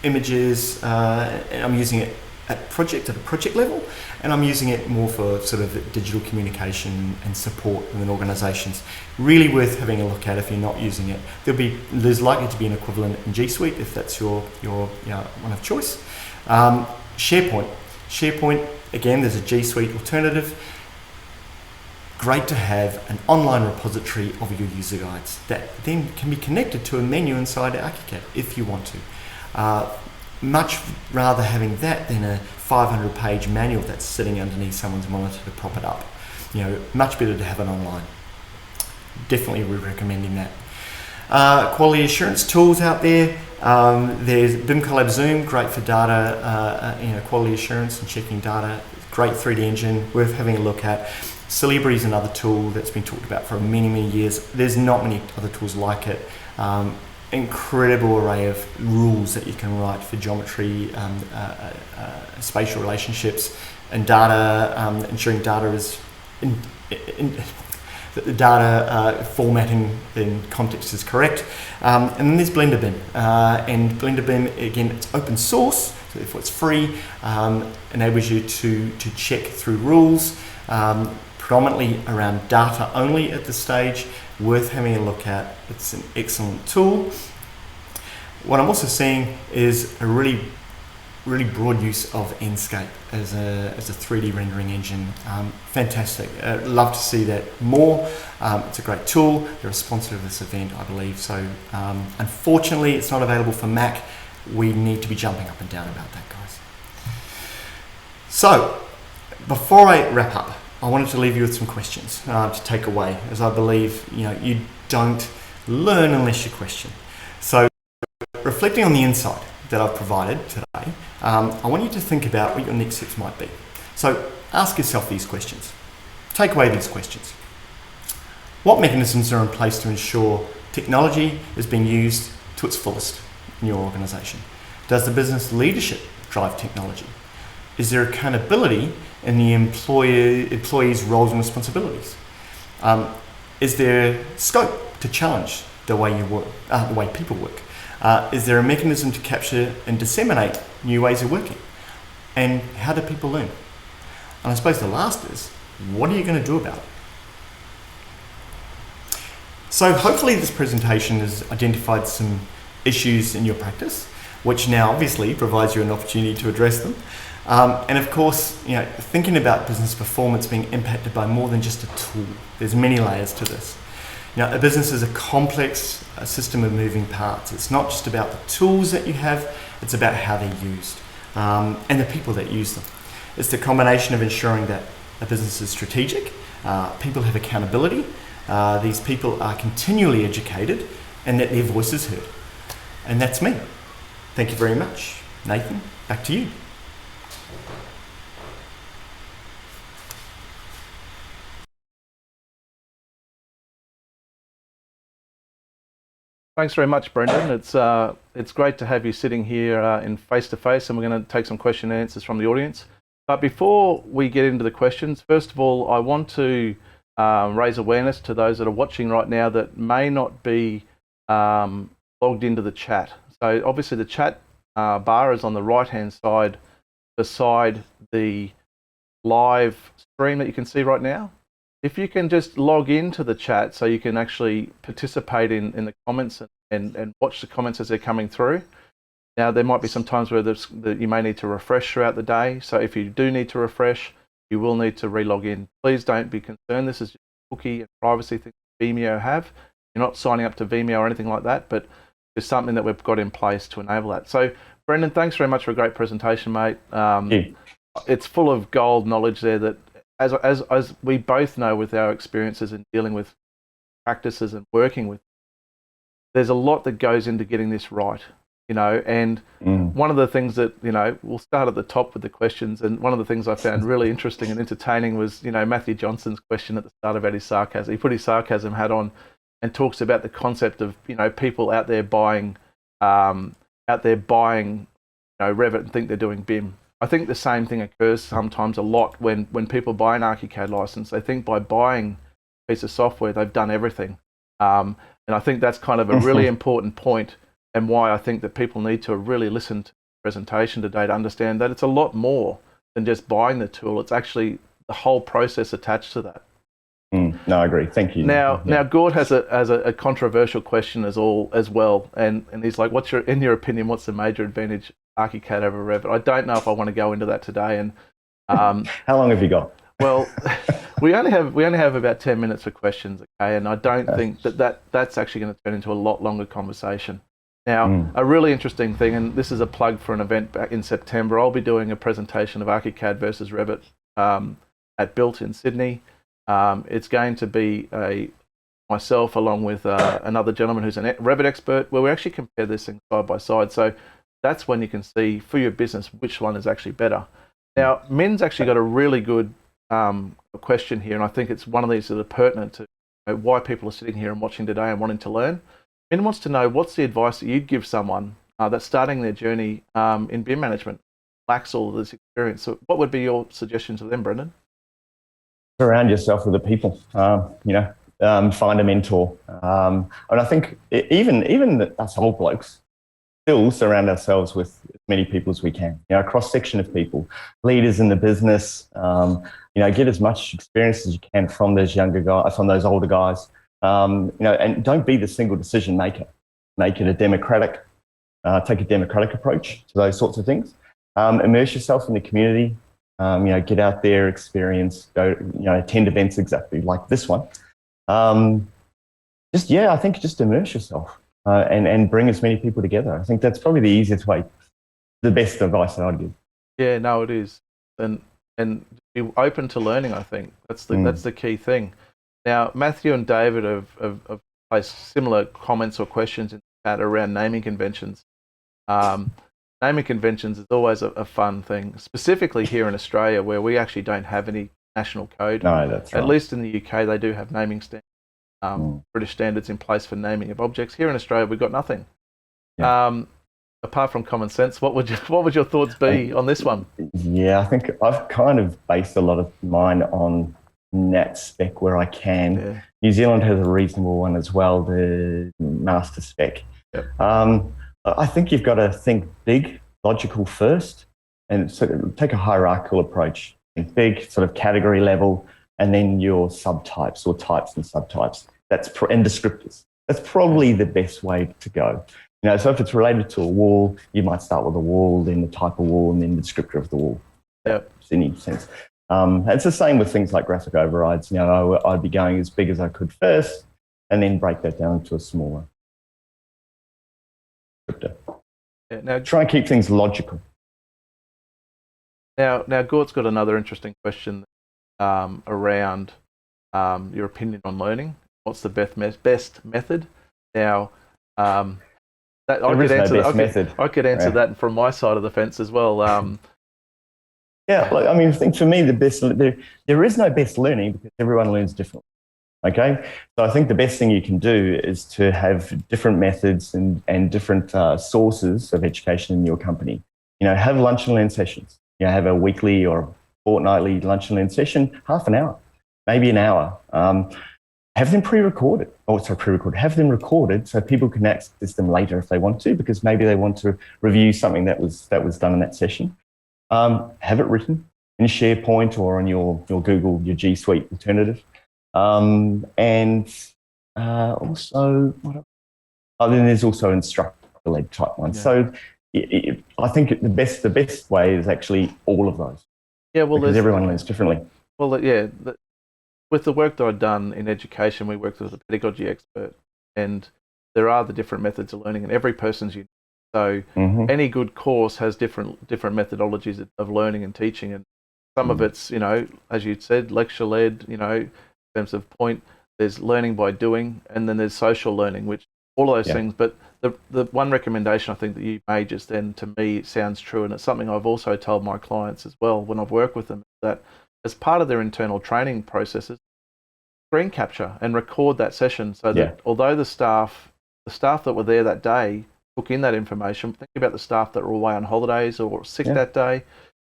Images, and I'm using it at a project level, and I'm using it more for sort of digital communication and support within organizations. Really worth having a look at if you're not using it. There's likely to be an equivalent in G Suite if that's your one of choice. SharePoint, again, there's a G Suite alternative. Great to have an online repository of your user guides that then can be connected to a menu inside Archicad if you want to. Much rather having that than a 500-page manual that's sitting underneath someone's monitor to prop it up. Much better to have it online. Definitely we're recommending that. Quality assurance tools out there. There's BIM Collab Zoom, great for data, quality assurance and checking data. Great 3D engine, worth having a look at. Celebri is another tool that's been talked about for many, many years. There's not many other tools like it. Incredible array of rules that you can write for geometry, spatial relationships, and data, ensuring data is that the data formatting in context is correct. And then there's Blender BIM. And Blender BIM, again, it's open source, so therefore it's free, enables you to check through rules, predominantly around data only at this stage, worth having a look at. It's an excellent tool. What I'm also seeing is a really broad use of Enscape as a 3D rendering engine. Fantastic. Love to see that more. It's a great tool. They're a sponsor of this event, I believe. So unfortunately, it's not available for Mac. We need to be jumping up and down about that, guys. So before I wrap up, I wanted to leave you with some questions to take away, as I believe you don't learn unless you question. So reflecting on the insight that I've provided today, I want you to think about what your next steps might be. So ask yourself these questions. Take away these questions. What mechanisms are in place to ensure technology is being used to its fullest in your organisation? Does the business leadership drive technology? Is there accountability in the employees' roles and responsibilities? Is there scope to challenge the way you work, the way people work? Is there a mechanism to capture and disseminate new ways of working? And how do people learn? And I suppose the last is, what are you going to do about it? So hopefully this presentation has identified some issues in your practice, which now obviously provides you an opportunity to address them. And of course, thinking about business performance being impacted by more than just a tool. There's many layers to this. A business is a complex system of moving parts. It's not just about the tools that you have, it's about how they're used and the people that use them. It's the combination of ensuring that a business is strategic, people have accountability, these people are continually educated, and that their voice is heard. And that's me. Thank you very much. Nathan, back to you. Thanks very much, Brendon. It's great to have you sitting here in face-to-face, and we're going to take some question and answers from the audience. But before we get into the questions, first of all, I want to raise awareness to those that are watching right now that may not be logged into the chat. So obviously the chat bar is on the right-hand side beside the live stream that you can see right now. If you can just log into the chat so you can actually participate in the comments and watch the comments as they're coming through. Now, there might be some times where you may need to refresh throughout the day. So if you do need to refresh, you will need to re-log in. Please don't be concerned. This is just a cookie and privacy thing Vimeo have. You're not signing up to Vimeo or anything like that, but it's something that we've got in place to enable that. So, Brendon, thanks very much for a great presentation, mate. It's full of gold knowledge there that, as we both know with our experiences in dealing with practices and working with, there's a lot that goes into getting this right. And one of the things that, we'll start at the top with the questions. And one of the things I found really interesting and entertaining was, Matthew Johnson's question at the start about his sarcasm. He put his sarcasm hat on and talks about the concept of, people out there buying, Revit and think they're doing BIM. I think the same thing occurs sometimes a lot when people buy an Archicad license. They think by buying a piece of software, they've done everything. And I think that's kind of a really important point, and why I think that people need to really listen to the presentation today to understand that it's a lot more than just buying the tool. It's actually the whole process attached to that. No, I agree. Thank you. Now, Gord has a controversial question as well, and he's like, in your opinion, what's the major advantage of Archicad over Revit? I don't know if I want to go into that today. And how long have you got? Well, we only have about 10 minutes for questions, okay? And I don't think that's actually going to turn into a lot longer conversation. Now, a really interesting thing, and this is a plug for an event back in September. I'll be doing a presentation of Archicad versus Revit at Built in Sydney. It's going to be myself along with another gentleman who's a Revit expert, where we actually compare this thing side by side. So that's when you can see for your business which one is actually better. Now, Min's actually got a really good question here, and I think it's one of these that are pertinent to why people are sitting here and watching today and wanting to learn. Min wants to know, what's the advice that you'd give someone that's starting their journey in BIM management, lacks all of this experience? So what would be your suggestion to them, Brendon? Surround yourself with the people, find a mentor. And I think even us old blokes still surround ourselves with as many people as we can, a cross-section of people, leaders in the business, get as much experience as you can from those younger guys, from those older guys. And don't be the single decision maker. Make it a democratic, take a democratic approach to those sorts of things. Immerse yourself in the community. Get out there, experience, go, attend events exactly like this one. I think just immerse yourself and bring as many people together. I think that's probably the easiest way, the best advice that I'd give. Yeah, no, it is, and be open to learning. I think that's the key thing. Now, Matthew and David have placed similar comments or questions in the chat around naming conventions. Naming conventions is always a fun thing, specifically here in Australia, where we actually don't have any national code. No, that's right. At least in the UK, they do have naming standards, British standards in place for naming of objects. Here in Australia, we've got nothing. Yeah. Apart from common sense, what would your thoughts be on this one? Yeah, I think I've kind of based a lot of mine on Nat spec where I can. Yeah. New Zealand has a reasonable one as well, the master spec. Yep. I think you've got to think big, logical first, and sort of take a hierarchical approach. Think big, sort of category level, and then your subtypes or types and subtypes. And descriptors. That's probably the best way to go. So if it's related to a wall, you might start with a wall, then the type of wall, and then the descriptor of the wall. Yep. In any sense. It's the same with things like graphic overrides. I'd be going as big as I could first, and then break that down to a smaller descriptor. Yeah, now, try and keep things logical. Now, Gord's got another interesting question around your opinion on learning. What's the best method? Now, I could answer that from my side of the fence as well. I think for me, there is no best learning because everyone learns differently. Okay, so I think the best thing you can do is to have different methods and different sources of education in your company. Have lunch and learn sessions. Have a weekly or fortnightly lunch and learn session, half an hour, maybe an hour. Have them pre-recorded. Have them recorded so people can access them later if they want to, because maybe they want to review something that was done in that session. Have it written in SharePoint or on your Google, your G Suite alternative. And also, then there's also instructor-led type ones. Yeah. So I think the best way is actually all of those. Yeah, well, because everyone learns differently. Well, yeah. With the work that I've done in education, we worked with a pedagogy expert, and there are the different methods of learning, and every person's unique. So any good course has different methodologies of learning and teaching, and some of it's, as you said, lecture-led, in terms of point. There's learning by doing, and then there's social learning, which all of those things. But the one recommendation I think that you made just then, to me, sounds true, and it's something I've also told my clients as well when I've worked with them, that as part of their internal training processes, screen capture and record that session so that although the staff that were there that day took in that information, think about the staff that were away on holidays or sick that day,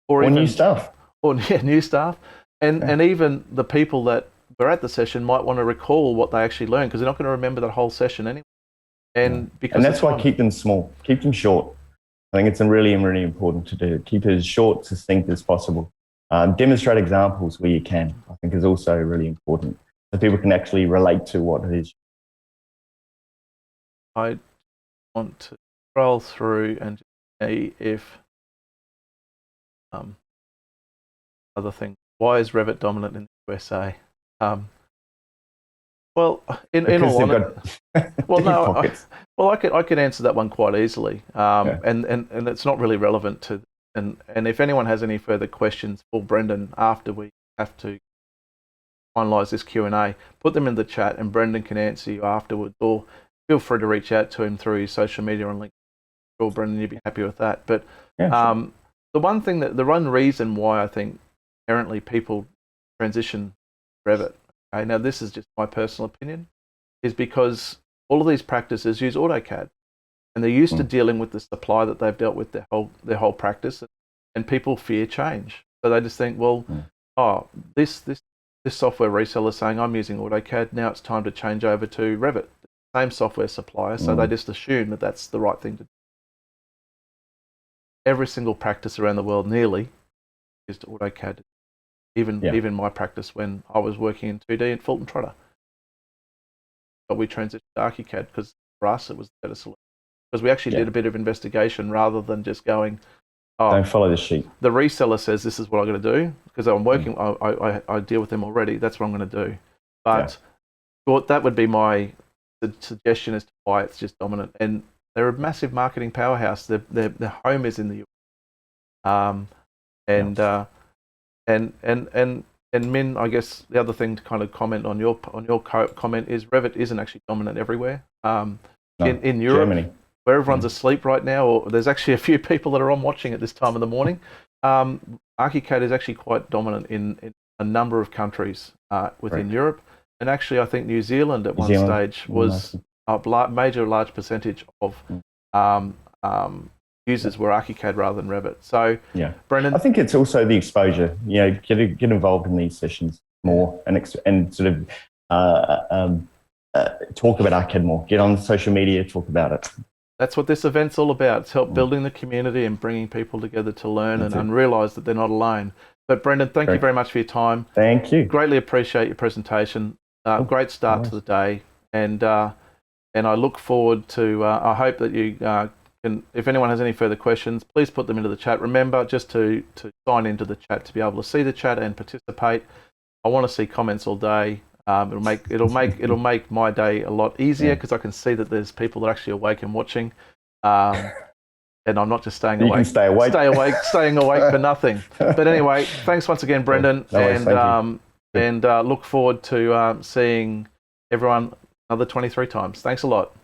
or even new staff, new staff, and even the people that were at the session might want to recall what they actually learned, because they're not going to remember that whole session anyway. And that's why keep them small, keep them short. I think it's really, really important to do. Keep it as short, succinct as possible. Demonstrate examples where you can, I think, is also really important, so people can actually relate to what it is. I want to scroll through and see if other things. Why is Revit dominant in the USA? Well, in all honesty, I could answer that one quite easily, and it's not really relevant to. And if anyone has any further questions for Brendon after we have to finalise this Q&A, put them in the chat, and Brendon can answer you afterwards. Or feel free to reach out to him through his social media on LinkedIn. Sure, Brendon, you'd be happy with that. But the one reason why I think apparently people transition Revit, okay, now this is just my personal opinion, is because all of these practices use AutoCAD. And they're used to dealing with the supply that they've dealt with their whole practice, and people fear change. So they just think, well, this software reseller is saying I'm using AutoCAD, now it's time to change over to Revit, same software supplier. So they just assume that that's the right thing to do. Every single practice around the world nearly used AutoCAD. Even my practice when I was working in 2D at Fulton Trotter. But we transitioned to Archicad because for us it was the better solution. Because we actually did a bit of investigation rather than just going, don't follow the sheet. The reseller says this is what I'm going to do because I'm working. I deal with them already. That's what I'm going to do. But that would be my suggestion as to why it's just dominant. And they're a massive marketing powerhouse. Their home is in the US. And Min, I guess the other thing to kind of comment on your comment is Revit isn't actually dominant everywhere. In Europe, Germany, where everyone's asleep right now, or there's actually a few people that are on watching at this time of the morning, Archicad is actually quite dominant in a number of countries within Europe. And actually, I think New Zealand at one stage was a large percentage of users were Archicad rather than Revit. So, Brendon, I think it's also the exposure. Get involved in these sessions more and sort of talk about Archicad more. Get on social media, talk about it. That's what this event's all about. It's help building the community and bringing people together to learn and realise that they're not alone. But Brendon, thank you very much for your time. Thank you. Greatly appreciate your presentation. Great start to the day, and I look forward to. I hope that you can. If anyone has any further questions, please put them into the chat. Remember just to sign into the chat to be able to see the chat and participate. I want to see comments all day. It'll make my day a lot easier because I can see that there's people that are actually awake and watching, and I'm not just staying awake. You can staying awake for nothing. But anyway, thanks once again, Brendon, and look forward to seeing everyone another 23 times. Thanks a lot.